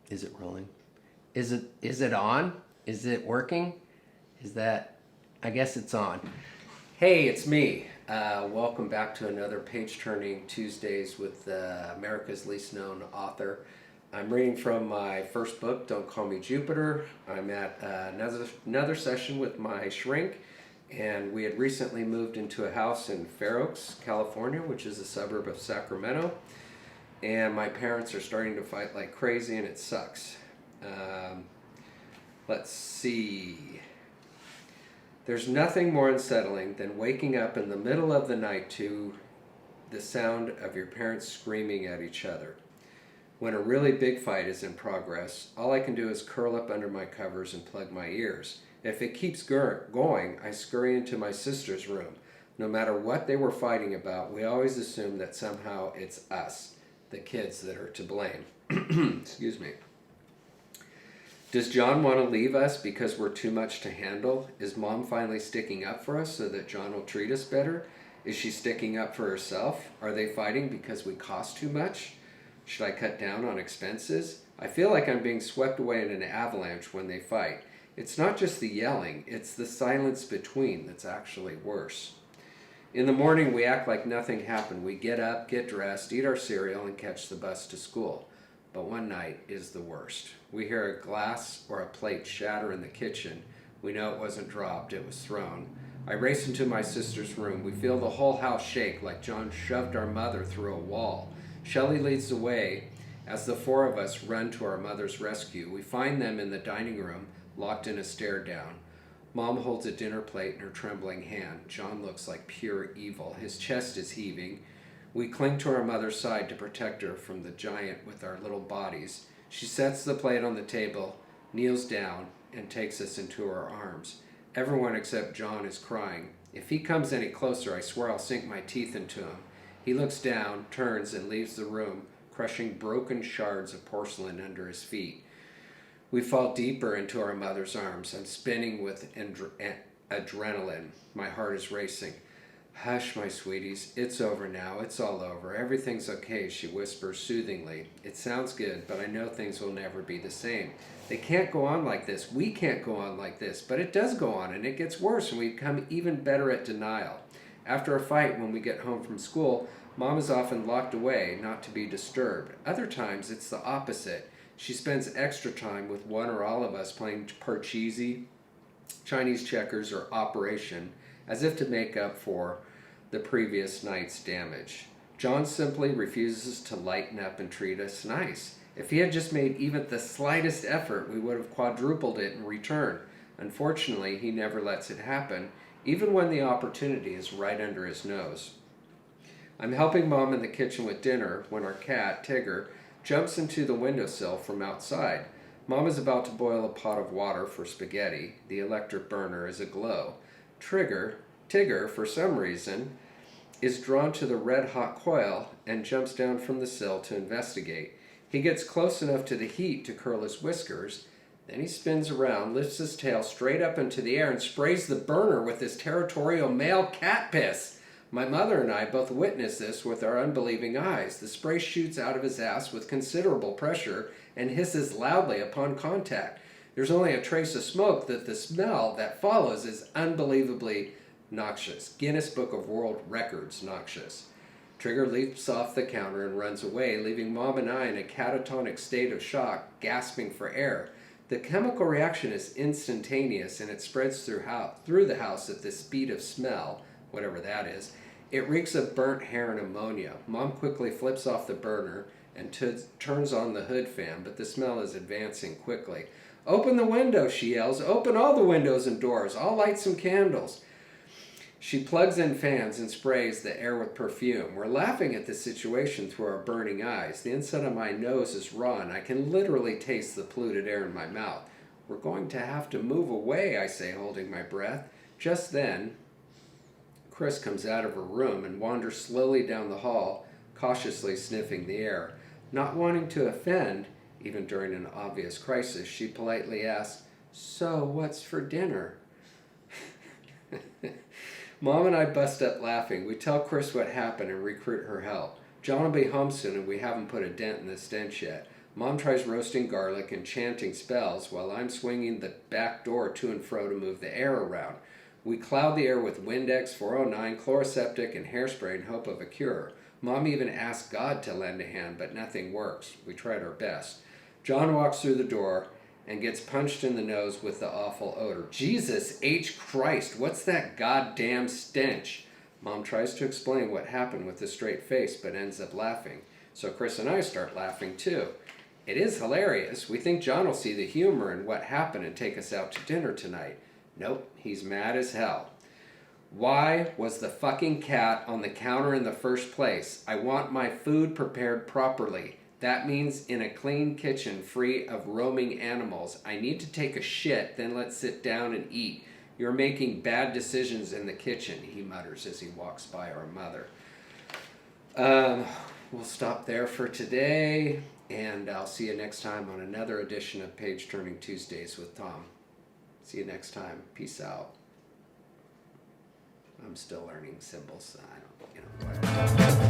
Is it rolling? Is it on? Is it working? Is that I guess it's on. Hey, it's me. Welcome back to another Page Turning Tuesdays with America's least known author. I'm reading from my first book, Don't Call Me Jupiter. I'm at another session with my shrink, and we had recently moved into a house in Fair Oaks, California, which is a suburb of Sacramento. And my parents are starting to fight like crazy, and it sucks. Let's see. There's nothing more unsettling than waking up in the middle of the night to the sound of your parents screaming at each other. When a really big fight is in progress, all I can do is curl up under my covers and plug my ears. If it keeps going, I scurry into my sister's room. No matter what they were fighting about, we always assume that somehow it's us, the kids, that are to blame. Excuse me. Does John want to leave us because we're too much to handle? Is Mom finally sticking up for us so that John will treat us better? Is she sticking up for herself? Are they fighting because we cost too much? Should I cut down on expenses? I feel like I'm being swept away in an avalanche when they fight. It's not just the yelling, it's the silence between that's actually worse. In the morning, we act like nothing happened. We get up, get dressed, eat our cereal, and catch the bus to school. But one night is the worst. We hear a glass or a plate shatter in the kitchen. We know it wasn't dropped, it was thrown. I race into my sister's room. We feel the whole house shake like John shoved our mother through a wall. Shelley leads the way as the four of us run to our mother's rescue. We find them in the dining room, locked in a stare down. Mom holds a dinner plate in her trembling hand. John looks like pure evil. His chest is heaving. We cling to our mother's side to protect her from the giant with our little bodies. She sets the plate on the table, kneels down, and takes us into her arms. Everyone except John is crying. If he comes any closer, I swear I'll sink my teeth into him. He looks down, turns, and leaves the room, crushing broken shards of porcelain under his feet. We fall deeper into our mother's arms. I'm spinning with adrenaline. My heart is racing. Hush, my sweeties. It's over now. It's all over. Everything's okay, she whispers soothingly. It sounds good, but I know things will never be the same. They can't go on like this. We can't go on like this. But it does go on, and it gets worse, and we become even better at denial. After a fight, when we get home from school, Mom is often locked away, not to be disturbed. Other times, it's the opposite. She spends extra time with one or all of us playing Parcheesi, Chinese checkers, or Operation, as if to make up for the previous night's damage. John simply refuses to lighten up and treat us nice. If he had just made even the slightest effort, we would have quadrupled it in return. Unfortunately, he never lets it happen, even when the opportunity is right under his nose. I'm helping Mom in the kitchen with dinner when our cat, Tigger, jumps into the windowsill from outside. Mom is about to boil a pot of water for spaghetti. The electric burner is aglow. Tigger, for some reason, is drawn to the red-hot coil and jumps down from the sill to investigate. He gets close enough to the heat to curl his whiskers. Then he spins around, lifts his tail straight up into the air, and sprays the burner with his territorial male cat piss. My mother and I both witness this with our unbelieving eyes. The spray shoots out of his ass with considerable pressure and hisses loudly upon contact. There's only a trace of smoke, that the smell that follows is unbelievably noxious. Guinness Book of World Records noxious. Trigger leaps off the counter and runs away, leaving Mom and I in a catatonic state of shock, gasping for air. The chemical reaction is instantaneous, and it spreads through the house at the speed of smell, whatever that is. It reeks of burnt hair and ammonia. Mom quickly flips off the burner and turns on the hood fan, but the smell is advancing quickly. "Open the window," she yells. "Open all the windows and doors. I'll light some candles." She plugs in fans and sprays the air with perfume. We're laughing at the situation through our burning eyes. The inside of my nose is raw, and I can literally taste the polluted air in my mouth. "We're going to have to move away," I say, holding my breath. Just then, Chris comes out of her room and wanders slowly down the hall, cautiously sniffing the air. Not wanting to offend, even during an obvious crisis, she politely asks, "So, what's for dinner?" Mom and I bust up laughing. We tell Chris what happened and recruit her help. John will be home soon, and we haven't put a dent in the stench yet. Mom tries roasting garlic and chanting spells while I'm swinging the back door to and fro to move the air around. We cloud the air with Windex, 409, Chloraseptic, and hairspray in hope of a cure. Mom even asked God to lend a hand, but nothing works. We tried our best. John walks through the door and gets punched in the nose with the awful odor. Jesus H. Christ, what's that goddamn stench? Mom tries to explain what happened with a straight face, but ends up laughing. So Chris and I start laughing too. It is hilarious. We think John will see the humor in what happened and take us out to dinner tonight. Nope, he's mad as hell. Why was the fucking cat on the counter in the first place? I want my food prepared properly. That means in a clean kitchen free of roaming animals. I need to take a shit, then let's sit down and eat. You're making bad decisions in the kitchen, he mutters as he walks by our mother. We'll stop there for today, and I'll see you next time on another edition of Page Turning Tuesdays with Tom. See you next time. Peace out. I'm still learning symbols. I don't, whatever.